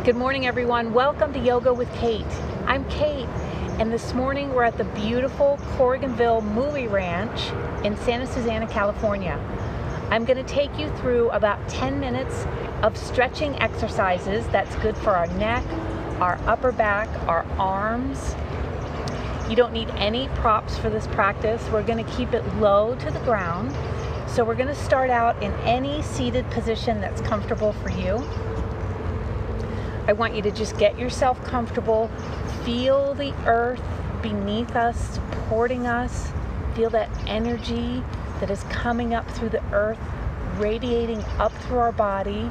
Good morning, everyone. Welcome to Yoga with Kate. I'm Kate, and this morning we're at the beautiful Corriganville Movie Ranch in Santa Susana, California. I'm going to take you through about 10 minutes of stretching exercises that's good for our neck, our upper back, our arms. You don't need any props for this practice. We're going to keep it low to the ground. So we're going to start out in any seated position that's comfortable for you. I want you to just get yourself comfortable, feel the earth beneath us, supporting us, feel that energy that is coming up through the earth, radiating up through our body,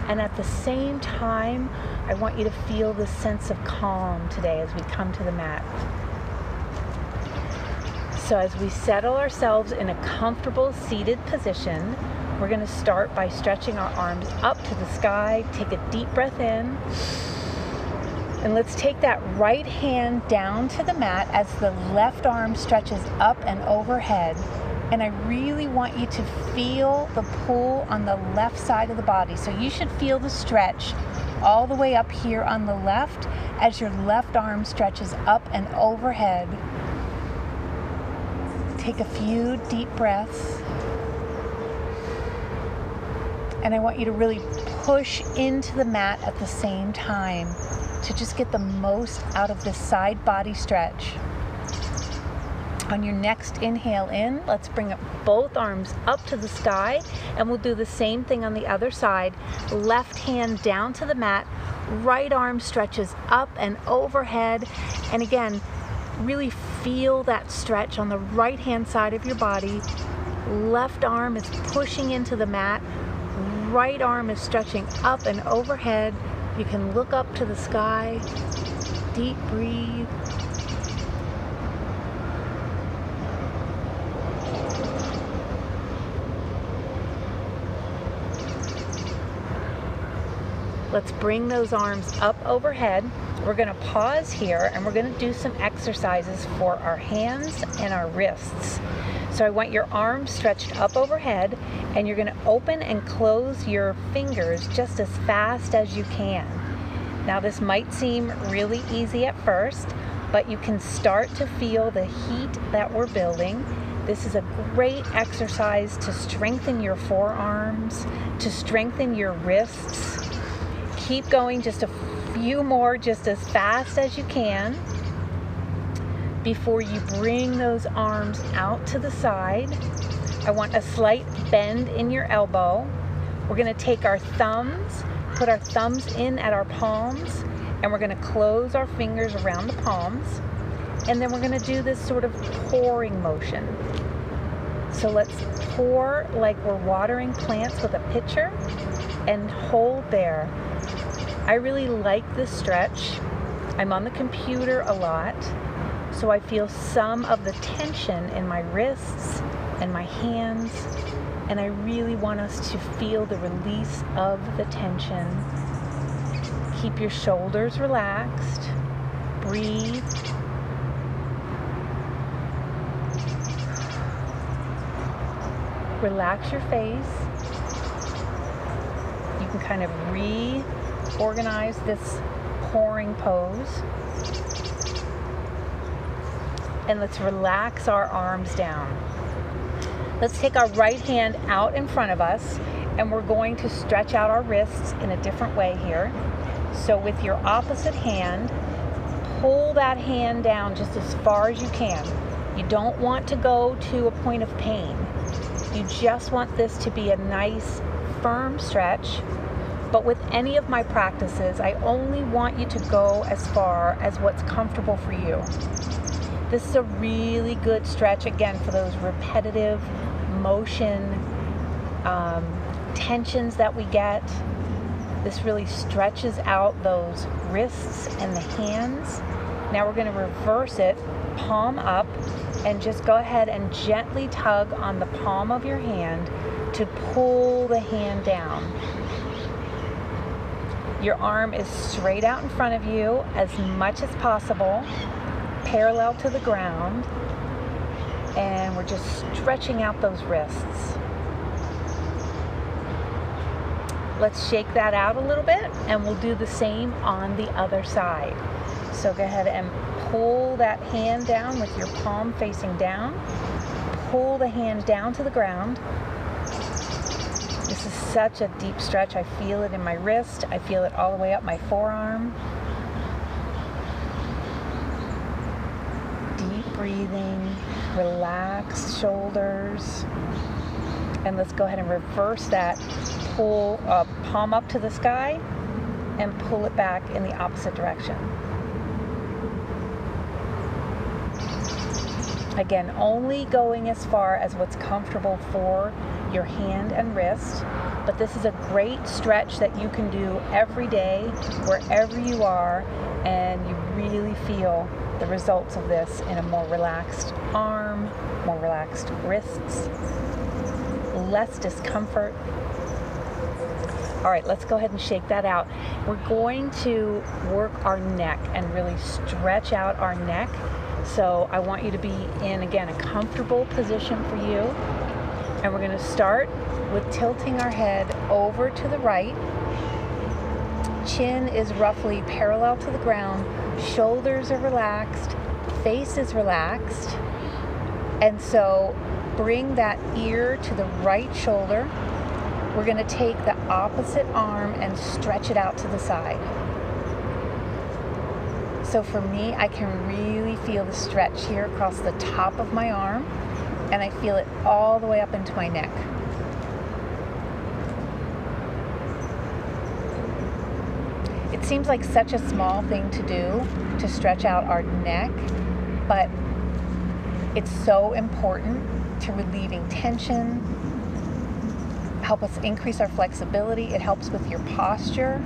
and at the same time, I want you to feel this sense of calm today as we come to the mat. So as we settle ourselves in a comfortable seated position, we're going to start by stretching our arms up to the sky. Take a deep breath in. And let's take that right hand down to the mat as the left arm stretches up and overhead. And I really want you to feel the pull on the left side of the body. So you should feel the stretch all the way up here on the left as your left arm stretches up and overhead. Take a few deep breaths. And I want you to really push into the mat at the same time to just get the most out of this side body stretch. On your next inhale in, let's bring up both arms up to the sky, and we'll do the same thing on the other side. Left hand down to the mat, right arm stretches up and overhead. And again, really feel that stretch on the right hand side of your body. Left arm is pushing into the mat. Right arm is stretching up and overhead. You can look up to the sky. Deep breathe. Let's bring those arms up overhead. We're going to pause here and we're going to do some exercises for our hands and our wrists. So I want your arms stretched up overhead, and you're going to open and close your fingers just as fast as you can. Now this might seem really easy at first, but you can start to feel the heat that we're building. This is a great exercise to strengthen your forearms, to strengthen your wrists. Keep going just a few more, just as fast as you can, before you bring those arms out to the side. I want a slight bend in your elbow. We're going to take our thumbs, put our thumbs in at our palms, and we're going to close our fingers around the palms. And then we're going to do this sort of pouring motion. So let's pour like we're watering plants with a pitcher and hold there. I really like this stretch. I'm on the computer a lot, so I feel some of the tension in my wrists and my hands, and I really want us to feel the release of the tension. Keep your shoulders relaxed. Breathe. Relax your face. You can kind of reorganize this pouring pose. And let's relax our arms down. Let's take our right hand out in front of us, and we're going to stretch out our wrists in a different way here. So with your opposite hand, pull that hand down just as far as you can. You don't want to go to a point of pain. You just want this to be a nice, firm stretch. But with any of my practices, I only want you to go as far as what's comfortable for you. This is a really good stretch, again, for those repetitive motion tensions that we get. This really stretches out those wrists and the hands. Now we're going to reverse it, palm up, and just go ahead and gently tug on the palm of your hand to pull the hand down. Your arm is straight out in front of you as much as possible, parallel to the ground, and we're just stretching out those wrists. let's shake that out a little bit, and we'll do the same on the other side. So go ahead and pull that hand down with your palm facing down. Pull the hand down to the ground. This is such a deep stretch. I feel it in my wrist. I feel it all the way up my forearm. Deep breathing, relaxed shoulders. And let's go ahead and reverse that. Pull palm up to the sky and pull it back in the opposite direction. Again, only going as far as what's comfortable for your hand and wrist, but this is a great stretch that you can do every day, wherever you are, and you really feel the results of this in a more relaxed arm, more relaxed wrists, less discomfort. All right, let's go ahead and shake that out. We're going to work our neck and really stretch out our neck. So I want you to be in, again, a comfortable position for you. And we're going to start with tilting our head over to the right. Chin is roughly parallel to the ground. Shoulders are relaxed. Face is relaxed. And so bring that ear to the right shoulder. We're going to take the opposite arm and stretch it out to the side. So for me, I can really feel the stretch here across the top of my arm, and I feel it all the way up into my neck. It seems like such a small thing to do, to stretch out our neck, but it's so important to relieving tension, help us increase our flexibility. It helps with your posture.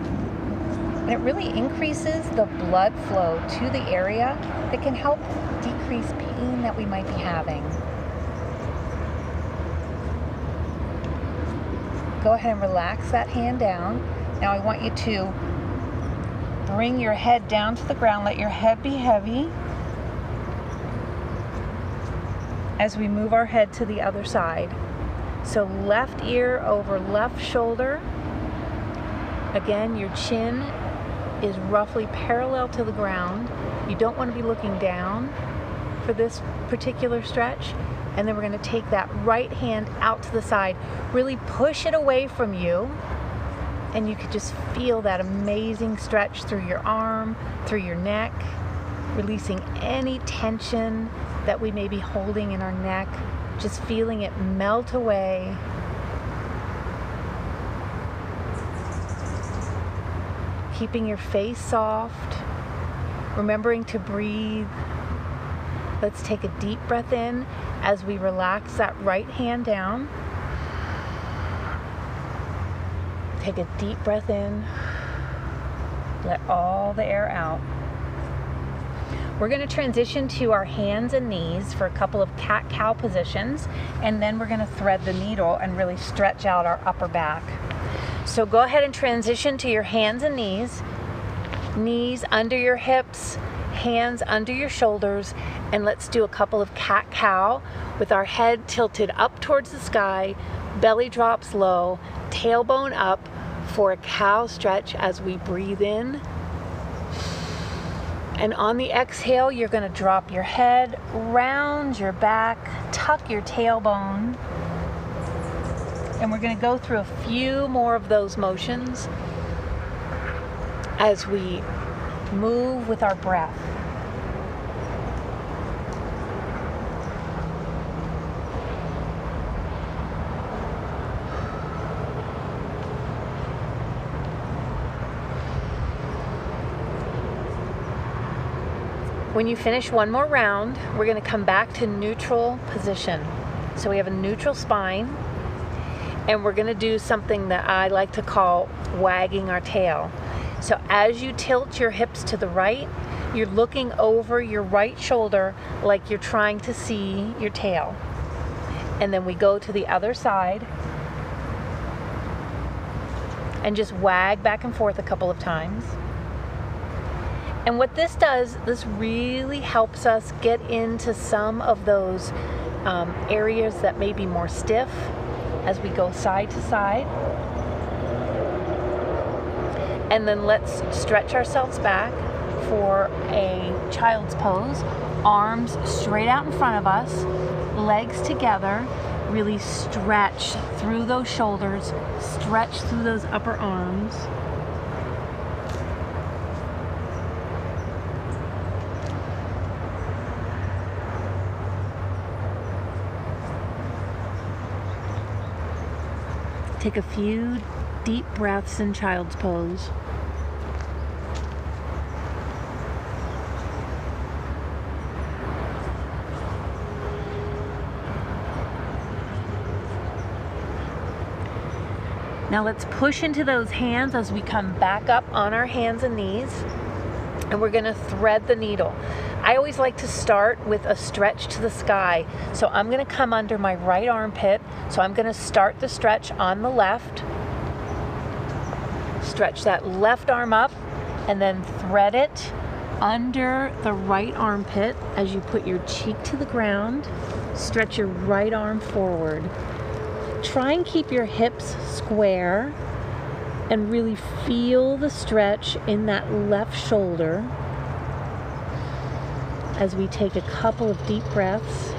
And it really increases the blood flow to the area that can help decrease pain that we might be having. Go ahead and relax that hand down. Now I want you to bring your head down to the ground. Let your head be heavy as we move our head to the other side. So left ear over left shoulder. Again, your chin is roughly parallel to the ground. You don't want to be looking down for this particular stretch. And then we're going to take that right hand out to the side, really push it away from you, and you could just feel that amazing stretch through your arm, through your neck, releasing any tension that we may be holding in our neck, just feeling it melt away. Keeping your face soft, remembering to breathe. Let's take a deep breath in as we relax that right hand down. Take a deep breath in. Let all the air out. We're going to transition to our hands and knees for a couple of cat-cow positions, and then we're going to thread the needle and really stretch out our upper back. So go ahead and transition to your hands and knees. Knees under your hips, hands under your shoulders, and let's do a couple of cat-cow with our head tilted up towards the sky, belly drops low, tailbone up for a cow stretch as we breathe in. And on the exhale, you're going to drop your head, round your back, tuck your tailbone. And we're going to go through a few more of those motions as we move with our breath. When you finish one more round, we're going to come back to neutral position. So we have a neutral spine, and we're going to do something that I like to call wagging our tail. So as you tilt your hips to the right, you're looking over your right shoulder like you're trying to see your tail. And then we go to the other side and just wag back and forth a couple of times. And what this does, this really helps us get into some of those areas that may be more stiff as we go side to side. And then let's stretch ourselves back for a child's pose. Arms straight out in front of us, legs together. Really stretch through those shoulders, stretch through those upper arms. Take a few deep breaths in child's pose. Now let's push into those hands as we come back up on our hands and knees, and we're gonna thread the needle. I always like to start with a stretch to the sky. So I'm gonna come under my right armpit. So I'm gonna start the stretch on the left. Stretch that left arm up and then thread it under the right armpit as you put your cheek to the ground. Stretch your right arm forward. Try and keep your hips square and really feel the stretch in that left shoulder as we take a couple of deep breaths.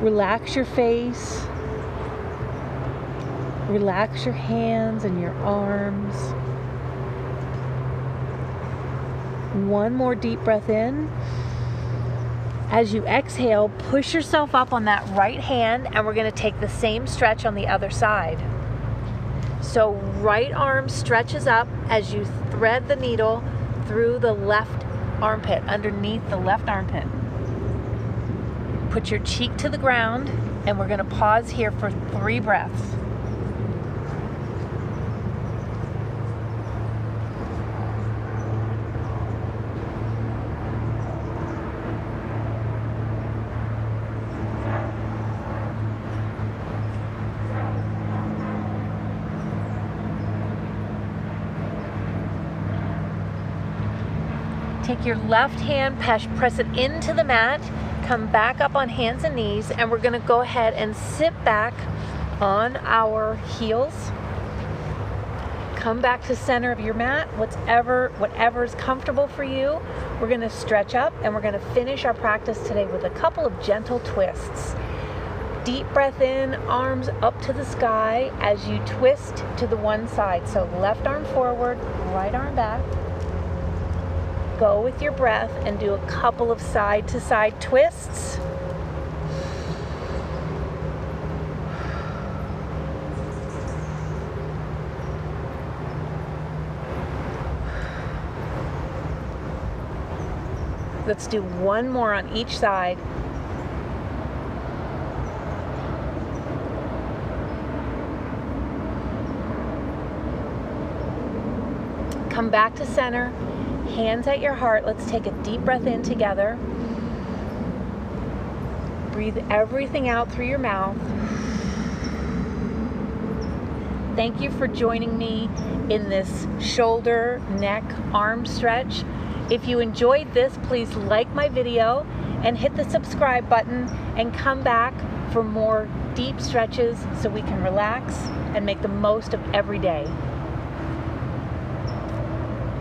Relax your face. Relax your hands and your arms. One more deep breath in. As you exhale, push yourself up on that right hand, and we're going to take the same stretch on the other side. So right arm stretches up as you thread the needle through the left armpit, underneath the left armpit. Put your cheek to the ground, and we're going to pause here for 3 breaths. Take your left hand, press it into the mat, come back up on hands and knees, and we're gonna go ahead and sit back on our heels. Come back to center of your mat, whatever is comfortable for you. We're gonna stretch up, and we're gonna finish our practice today with a couple of gentle twists. Deep breath in, arms up to the sky as you twist to the one side. So left arm forward, right arm back. Go with your breath and do a couple of side to side twists. Let's do one more on each side. Come back to center. Hands at your heart. Let's take a deep breath in together. Breathe everything out through your mouth. Thank you for joining me in this shoulder, neck, arm stretch. If you enjoyed this, please like my video and hit the subscribe button, and come back for more deep stretches so we can relax and make the most of every day.